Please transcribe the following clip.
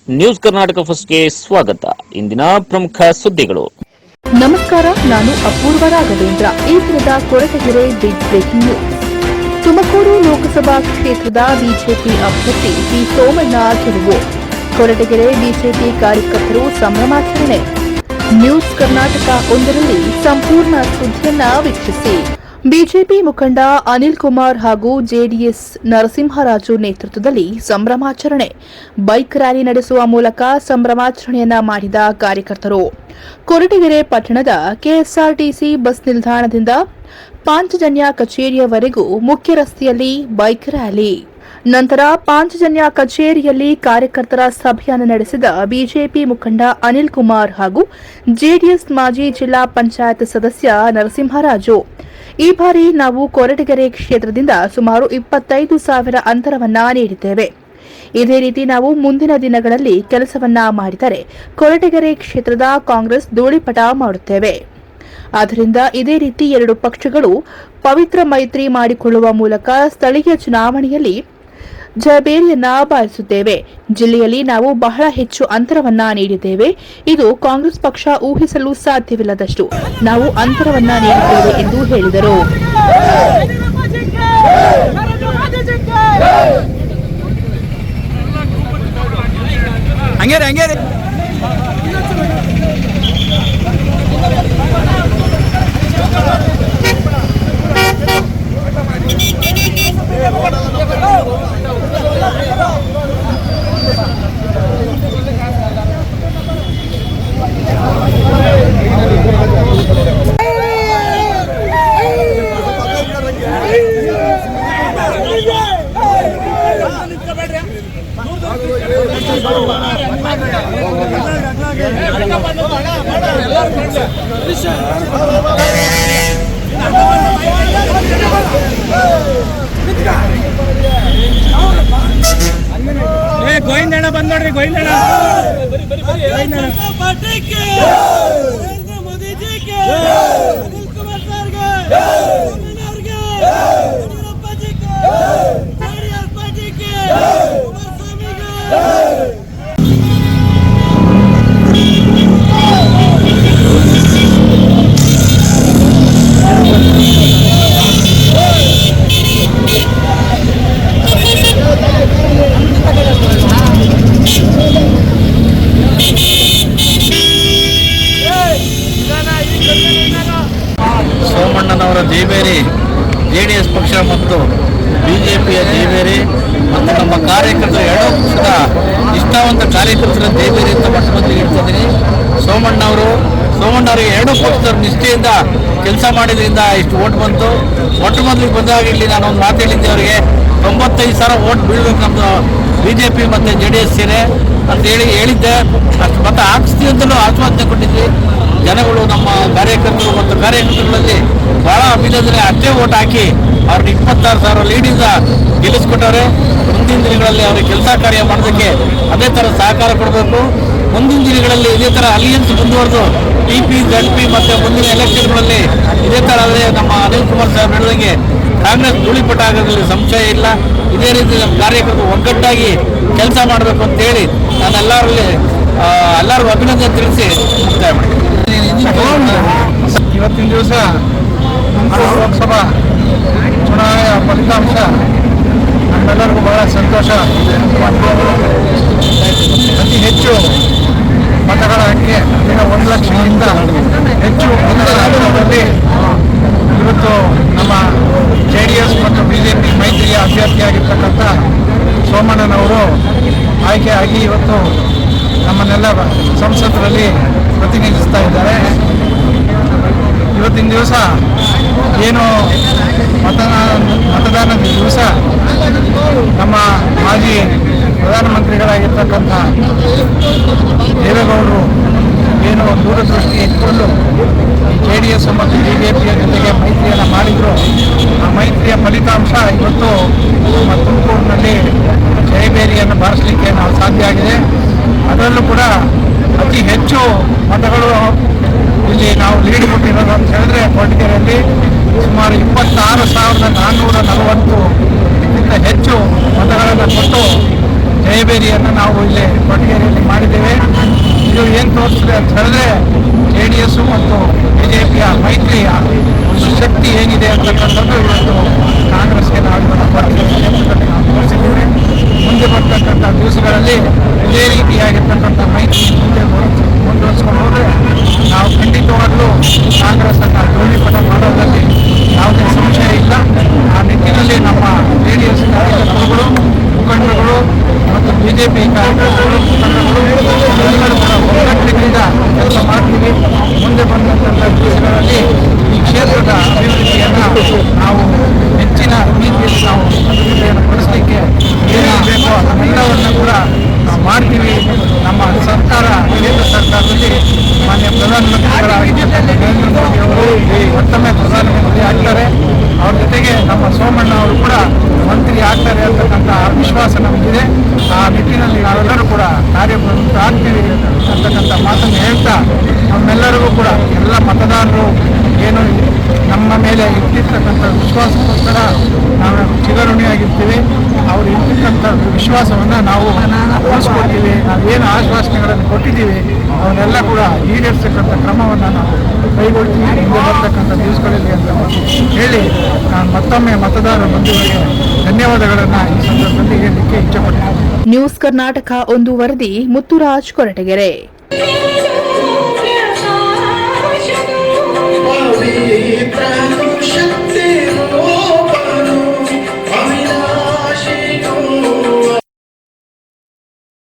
News Karnataka ಫಸ್ಟ್ಗೆ ಸ್ವಾಗತ. ಇಂದಿನ ಪ್ರಮುಖ ಸುದ್ದಿಗಳು. ನಮಸ್ಕಾರ, ನಾನು ಅಪೂರ್ವ ರಾಘವೇಂದ್ರ. ಈ ದಿನದ Koratagere big breaking news. Tumakuru Lok Sabha ಕ್ಷೇತ್ರದ ಬಿಜೆಪಿ ಅಭ್ಯರ್ಥಿ ಪಿ ಸೋಮಣ್ಣ ಗೆಲುವು. ಕೊರಟಗೆರೆ ಬಿಜೆಪಿ ಕಾರ್ಯಕರ್ತರು ಸಂಭ್ರಮಾಚರಣೆ. ನ್ಯೂಸ್ ಕರ್ನಾಟಕ ಒಂದರಲ್ಲಿ ಸಂಪೂರ್ಣ ಸುದ್ದಿಯನ್ನ ವೀಕ್ಷಿಸಿ. ಬಿಜೆಪಿ ಮುಖಂಡ ಅನಿಲ್ ಕುಮಾರ್ ಹಾಗೂ ಜೆಡಿಎಸ್ ನರಸಿಂಹರಾಜು ನೇತೃತ್ವದಲ್ಲಿ ಸಂಭ್ರಮಾಚರಣೆ. ಬೈಕ್ ರ್ಯಾಲಿ ನಡೆಸುವ ಮೂಲಕ ಸಂಭ್ರಮಾಚರಣೆಯನ್ನ ಮಾಡಿದ ಕಾರ್ಯಕರ್ತರು ಕೊರಟಗೆರೆ ಪಟ್ಟಣದ ಕೆಎಸ್ಆರ್ಟಿಸಿ ಬಸ್ ನಿಲ್ದಾಣದಿಂದ ಪಾಂಚಜನ್ಯ ಕಚೇರಿಯವರೆಗೂ ಮುಖ್ಯ ರಸ್ತೆಯಲ್ಲಿ ಬೈಕ್ ರ್ಯಾಲಿ. ನಂತರ ಪಾಂಚಜನ್ಯ ಕಚೇರಿಯಲ್ಲಿ ಕಾರ್ಯಕರ್ತರ ಸಭೆಯನ್ನು ನಡೆಸಿದ ಬಿಜೆಪಿ ಮುಖಂಡ ಅನಿಲ್ ಕುಮಾರ್ ಹಾಗೂ ಜೆಡಿಎಸ್ ಮಾಜಿ ಜಿಲ್ಲಾ ಪಂಚಾಯತ್ ಸದಸ್ಯ ನರಸಿಂಹರಾಜು, ಈ ಬಾರಿ ನಾವು ಕೊರಟಗೆರೆ ಕ್ಷೇತ್ರದಿಂದ ಸುಮಾರು 25,000 ಅಂತರವನ್ನ ನೀಡಿದ್ದೇವೆ. ಇದೇ ರೀತಿ ನಾವು ಮುಂದಿನ ದಿನಗಳಲ್ಲಿ ಕೆಲಸವನ್ನ ಮಾಡಿದರೆ ಕೊರಟಗೆರೆ ಕ್ಷೇತ್ರದ ಕಾಂಗ್ರೆಸ್ ಧೂಳಿಪಟ ಮಾಡುತ್ತೇವೆ. ಆದ್ದರಿಂದ ಇದೇ ರೀತಿ ಎರಡು ಪಕ್ಷಗಳು ಪವಿತ್ರ ಮೈತ್ರಿ ಮಾಡಿಕೊಳ್ಳುವ ಮೂಲಕ ಸ್ಥಳೀಯ ಚುನಾವಣೆಯಲ್ಲಿ ಜಯಬೇರಿಯನ್ನ ಬಾರಿಸುತ್ತೇವೆ. ಜಿಲ್ಲೆಯಲ್ಲಿ ನಾವು ಬಹಳ ಹೆಚ್ಚು ಅಂತರವನ್ನ ನೀಡಿದ್ದೇವೆ. ಇದು ಕಾಂಗ್ರೆಸ್ ಪಕ್ಷ ಊಹಿಸಲು ಸಾಧ್ಯವಿಲ್ಲದಷ್ಟು ನಾವು ಅಂತರವನ್ನ ನೀಡಿದ್ದೇವೆ ಎಂದು ಹೇಳಿದರು. ಗೋವಿಂದಣ್ಣ ಬಂದ್ ನೋಡ್ರಿ, ಗೋವಿಂದಣ್ಣ ಸೋಮಣ್ಣನವರ ಜಯಬೇರಿ, ಜೆಡಿಎಸ್ ಪಕ್ಷ ಮತ್ತು ಬಿಜೆಪಿಯ ಜಯಬೇರಿ ಮತ್ತು ನಮ್ಮ ಕಾರ್ಯಕರ್ತರು ಎರಡೂ ಪಕ್ಷದ ನಿಷ್ಠಾವಂತ ಕಾರ್ಯಕರ್ತರ ಜಯಬೇರಿ ಅಂತ ಮೊಟ್ಟಮೊದಲಿಗೆ ಹೇಳ್ತಿದ್ದೀನಿ. ಸೋಮಣ್ಣವರಿಗೆ ಎರಡೂ ಪಕ್ಷದವರು ನಿಷ್ಠೆಯಿಂದ ಕೆಲಸ ಮಾಡಿದ್ರಿಂದ ಇಷ್ಟು ಓಟ್ ಬಂತು. ಮೊಟ್ಟಮೊದಲಿಗೆ ಬಂದಾಗ ಇಲ್ಲಿ ನಾನು ಒಂದು ಮಾತು ಹೇಳಿದ್ದೆ, ಅವರಿಗೆ 95,000 ಓಟ್ ಬೀಳ್ಬೇಕು ನಮ್ಮದು ಬಿಜೆಪಿ ಮತ್ತು JDS ಸೇರೆ ಅಂತ ಹೇಳಿದ್ದೆ. ಅಷ್ಟು ಮತ ಹಾಕಿಸ್ತೀವಿ ಅಂತಲೂ ಆಶ್ವಾಸನೆ ಕೊಟ್ಟಿದ್ವಿ. ಜನಗಳು ನಮ್ಮ ಕಾರ್ಯಕರ್ತರು ಮತ್ತು ಕಾರ್ಯಕರ್ತರಲ್ಲಿ ಬಹಳ ಅಭಿನಂದನೆ, ಅಷ್ಟೇ ಓಟ್ ಹಾಕಿ ಅವ್ರನ್ನ 26,000 ಲೀಡಿಂದ ಗೆಲ್ಲಿಸ್ಕೊಟ್ಟವ್ರೆ. ಮುಂದಿನ ದಿನಗಳಲ್ಲಿ ಅವ್ರಿಗೆ ಕೆಲಸ ಕಾರ್ಯ ಮಾಡೋದಕ್ಕೆ ಅದೇ ಥರ ಸಹಕಾರ ಕೊಡಬೇಕು. ಮುಂದಿನ ದಿನಗಳಲ್ಲಿ ಇದೇ ಥರ ಅಲಿಯನ್ಸ್ ಮುಂದುವರೆದು TP ZP ಮತ್ತು ಮುಂದಿನ ಎಲೆಕ್ಷನ್ಗಳಲ್ಲಿ ಇದೇ ಥರ ಆದರೆ ನಮ್ಮ ಅನಿಲ್ ಕುಮಾರ್ ಸಾಹೇಬ್ ಹೇಳಿದಂಗೆ ಕಾಂಗ್ರೆಸ್ ಧೂಳಿಪಟ ಆಗೋದ್ರಲ್ಲಿ ಸಂಶಯ ಇಲ್ಲ. ಇದೇ ರೀತಿ ನಮ್ಮ ಕಾರ್ಯಕರ್ತರು ಒಗ್ಗಟ್ಟಾಗಿ ಕೆಲಸ ಮಾಡಬೇಕು ಅಂತೇಳಿ ನಾನು ಎಲ್ಲರಿಗೂ ಅಭಿನಂದನೆ ತಿಳಿಸಿ ಮುಕ್ತಾಯ ಮಾಡಿ. ಇವತ್ತಿನ ದಿವಸ ಲೋಕಸಭಾ ಚುನಾವಣೆಯ ಫಲಿತಾಂಶ ನಮ್ಮೆಲ್ಲರಿಗೂ ಬಹಳ ಸಂತೋಷ. ಅತಿ ಹೆಚ್ಚು ಮತಗಳ ಸಂಖ್ಯೆ 1 ಲಕ್ಷಕ್ಕಿಂತ ಹೆಚ್ಚು ಮತದಾರರಲ್ಲಿ ಇವತ್ತು ನಮ್ಮ JDS ಮತ್ತು ಬಿಜೆಪಿ ಮೈತ್ರಿಯ ಅಭ್ಯರ್ಥಿಯಾಗಿರ್ತಕ್ಕಂಥ ಸೋಮಣ್ಣನವರು ಆಯ್ಕೆಯಾಗಿ ಇವತ್ತು ನಮ್ಮನ್ನೆಲ್ಲ ಸಂಸದರಲ್ಲಿ ಪ್ರತಿನಿಧಿಸ್ತಾ ಇದ್ದಾರೆ. ಇವತ್ತಿನ ದಿವಸ ಏನು ಮತದಾನದ ದಿವಸ ನಮ್ಮ ಮಾಜಿ ಪ್ರಧಾನಮಂತ್ರಿಗಳಾಗಿರ್ತಕ್ಕಂಥ ದೇವೇಗೌಡರು ಏನು ದೂರದೃಷ್ಟಿ ಇಟ್ಕೊಂಡು JDS ಮತ್ತು ಬಿಜೆಪಿಯ ಜೊತೆಗೆ ಮೈತ್ರಿಯನ್ನು ಮಾಡಿದರು. ಆ ಮೈತ್ರಿಯ ಫಲಿತಾಂಶ ಇವತ್ತು ನಮ್ಮ ತುಮಕೂರಿನಲ್ಲಿ ಜಯಬೇರಿಯನ್ನು ಬಾರಿಸಲಿಕ್ಕೆ ನಾವು ಸಾಧ್ಯ ಆಗಿದೆ. ಅದರಲ್ಲೂ ಕೂಡ ಅತಿ ಹೆಚ್ಚು ಮತಗಳು ಇಲ್ಲಿ ನಾವು ಲೀಡ್ ಕೊಟ್ಟಿರೋದು ಅಂತ ಹೇಳಿದ್ರೆ ಕೊರಟಗೆರೆಯಲ್ಲಿ ಸುಮಾರು 26,440 ಹೆಚ್ಚು ಮತಗಳನ್ನು ಕೊಟ್ಟು ಜಯಬೇರಿಯನ್ನು ನಾವು ಇಲ್ಲಿ ಕೊಟ್ಟಿಗೆರೆಯಲ್ಲಿ ಮಾಡಿದ್ದೇವೆ. ಇದು ಏನು ತೋರಿಸ್ತದೆ ಅಂತ ಹೇಳಿದ್ರೆ JDS ಮತ್ತು BJPಯ ಮೈತ್ರಿಯ ಒಂದು ಶಕ್ತಿ ಏನಿದೆ ಅಂತಕ್ಕಂಥದ್ದು ಇವತ್ತು ಕಾಂಗ್ರೆಸ್ಗೆ ನಾವು ಇವತ್ತು ಕೊಟ್ಟಿಗೆರೆ ಕ್ಷೇತ್ರದಲ್ಲಿ ನಾವು ತೋರಿಸಿದ್ದೇವೆ. ಮುಂದೆ ಬರ್ತಕ್ಕಂಥ ದಿವಸಗಳಲ್ಲಿ ಇದೇ ರೀತಿಯಾಗಿರ್ತಕ್ಕಂಥ ಮೈತ್ರಿ ಮುಂದುವರಿಸ್ಕೊಂಡು ಹೋದರೆ ನಾವು ಖಂಡಿತವಾಗಲೂ ಕಾಂಗ್ರೆಸ್ಸನ್ನು ಧೂಳೀಪಟ ಮಾಡೋದ್ರಲ್ಲಿ ಯಾವುದೇ ಸಂಶಯ ಇಲ್ಲ. ಆ ನಿಟ್ಟಿನಲ್ಲಿ ನಮ್ಮ JDS ಕಾರ್ಯಕರ್ತರುಗಳು, ಮುಖಂಡರುಗಳು ಮತ್ತು BJP ಕಾರ್ಯಕರ್ತರು, ಮುಖಂಡರುಗಳು ಎಲ್ಲರೂ ಕೂಡ ಒಗ್ಗಟ್ಟಿನಿಂದ ಕೆಲಸ ಮಾಡ್ತೀವಿ. ಮುಂದೆ ಬಂದಂಥ ದಿವಸಗಳಲ್ಲಿ ಈ ಕ್ಷೇತ್ರದ ಅಭಿವೃದ್ಧಿಯನ್ನು ನಾವು ಹೆಚ್ಚಿನ ರೀತಿಯಲ್ಲಿ ನಾವು ಅಭಿವೃದ್ಧಿಯನ್ನು ಪಡಿಸಲಿಕ್ಕೆ ಏನೇನು ಬೇಕೋ ಅದನ್ನೆಲ್ಲವನ್ನು ಕೂಡ ನಾವು ಮಾಡ್ತೀವಿ. ನಮ್ಮ ಸರ್ಕಾರ, ಕೇಂದ್ರ ಸರ್ಕಾರದಲ್ಲಿ ಮಾನ್ಯ ಪ್ರಧಾನಮಂತ್ರಿಗಳಾಗಿರ್ತಕ್ಕಂಥ ನರೇಂದ್ರ ಮೋದಿ ಅವರು ಮತ್ತೊಮ್ಮೆ ಪ್ರಧಾನಮಂತ್ರಿ ಆಗ್ತಾರೆ. ಅವ್ರ ಜೊತೆಗೆ ನಮ್ಮ ಸೋಮಣ್ಣ ಅವರು ಕೂಡ ಮಂತ್ರಿ ಆಗ್ತಾರೆ ಅಂತಕ್ಕಂಥ ವಿಶ್ವಾಸ ನಮಗಿದೆ. ಆ ನಿಟ್ಟಿನಲ್ಲಿ ನಾವೆಲ್ಲರೂ ಕೂಡ ಕಾರ್ಯಪ್ರವೃತ್ತ ಆಗ್ತೀವಿ ಅಂತಕ್ಕಂಥ ಮಾತನ್ನು ಹೇಳ್ತಾ, ನಮ್ಮೆಲ್ಲರಿಗೂ ಕೂಡ ಎಲ್ಲ ಮತದಾರರು ಏನು ನಮ್ಮ ಮೇಲೆ ಇಟ್ಟಿರ್ತಕ್ಕಂಥ ವಿಶ್ವಾಸಕ್ಕೋಸ್ಕರ ನಾವು ಚಿರಋಣಿಯಾಗಿರ್ತೀವಿ. ಅವರು ಇಟ್ಟಿರ್ತಕ್ಕಂಥ ವಿಶ್ವಾಸವನ್ನು ನಾವು ಉಳಿಸ್ಕೊಡ್ತೀವಿ. ನಾವೇನು ಆಶ್ವಾಸನೆಗಳನ್ನು ಕೊಟ್ಟಿದ್ದೀವಿ ಅವನ್ನೆಲ್ಲ ಕೂಡ ಈಡೇರಿಸ್ತಕ್ಕಂಥ ಕ್ರಮವನ್ನು ನಾವು ಕೈಗೊಳ್ತೀವಿ ಮುಂದೆ ಬರ್ತಕ್ಕಂಥ ದಿವಸಗಳಲ್ಲಿ ಅಂತ ಹೇಳಿ ನಾನು ಮತ್ತೊಮ್ಮೆ ಮತದಾರ ಬಂಧುಗಳಿಗೆ ಧನ್ಯವಾದಗಳನ್ನು ಈ ಸಂದರ್ಭದಲ್ಲಿ ಹೇಳಲಿಕ್ಕೆ ಇಚ್ಛೆಪಡ್ತೀನಿ. ನ್ಯೂಸ್ ಕರ್ನಾಟಕ 1 ವರದಿ ಮುತ್ತುರಾಜ್ ಕೊರಟಗೆರೆ.